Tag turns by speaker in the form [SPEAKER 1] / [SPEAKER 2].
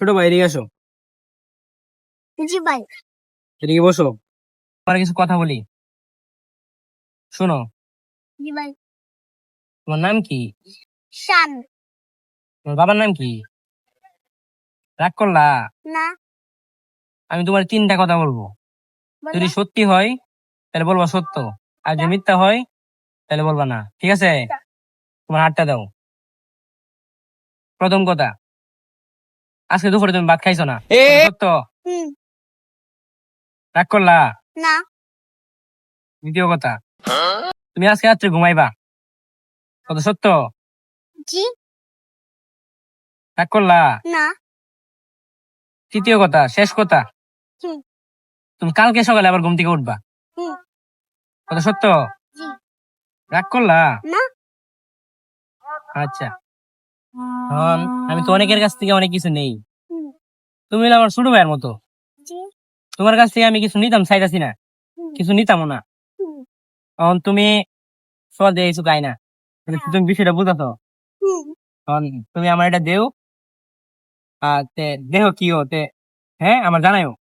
[SPEAKER 1] ছোট ভাই এদিকে আসো।
[SPEAKER 2] জি ভাই।
[SPEAKER 1] এদিকে বসো, তোমার কিছু কথা বলি, শোনো।
[SPEAKER 2] জি ভাই।
[SPEAKER 1] তোমার নাম কি?
[SPEAKER 2] শান।
[SPEAKER 1] তোমার বাবার নাম কি? রাগ করলা?
[SPEAKER 2] না।
[SPEAKER 1] আমি তোমার তিনটা কথা বলবো, যদি
[SPEAKER 2] বলো।
[SPEAKER 1] সত্যি হয় তাহলে বলবা সত্য, আর যদি মিথ্যা হয় তাহলে বলবা না, ঠিক আছে? তোমার হাতটা দাও। প্রথম কথা, আজকে দুপুরে তুমি ভাত খাইছো না, কথা সত্য?
[SPEAKER 2] হুম।
[SPEAKER 1] রাগ করলা?
[SPEAKER 2] না।
[SPEAKER 1] দ্বিতীয় কথা, তুমি আজকে রাত্রে ঘুমাইবা, কথা সত্য?
[SPEAKER 2] জি।
[SPEAKER 1] রাগ করলা?
[SPEAKER 2] না।
[SPEAKER 1] তৃতীয় কথা, শেষ কথা,
[SPEAKER 2] হুম।
[SPEAKER 1] তুমি কালকে সকালে আবার ঘুম থেকে উঠবা,
[SPEAKER 2] হুম।
[SPEAKER 1] কথা সত্য?
[SPEAKER 2] জি।
[SPEAKER 1] রাগ করলা?
[SPEAKER 2] না।
[SPEAKER 1] আচ্ছা, এখন আমি তো অনেকের কাছ থেকে অনেক কিছু নেই,
[SPEAKER 2] হুম।
[SPEAKER 1] তুমি হলে আমার ছোট ভাইয়ের মতো।
[SPEAKER 2] জি।
[SPEAKER 1] তোমার কাছ থেকে আমি কিছু নিতাম চাইতাছি না,
[SPEAKER 2] হুম।
[SPEAKER 1] কিছু নিতামও না।
[SPEAKER 2] হুম।
[SPEAKER 1] এখন তুমি সব দিয়ে কিছু গাই না, তুমি বিষয়টা বুঝাছো।
[SPEAKER 2] হুম।
[SPEAKER 1] এখন তুমি আমার এটা দেও, আর দেহ কি হতে, হ্যাঁ আমার জানাইও।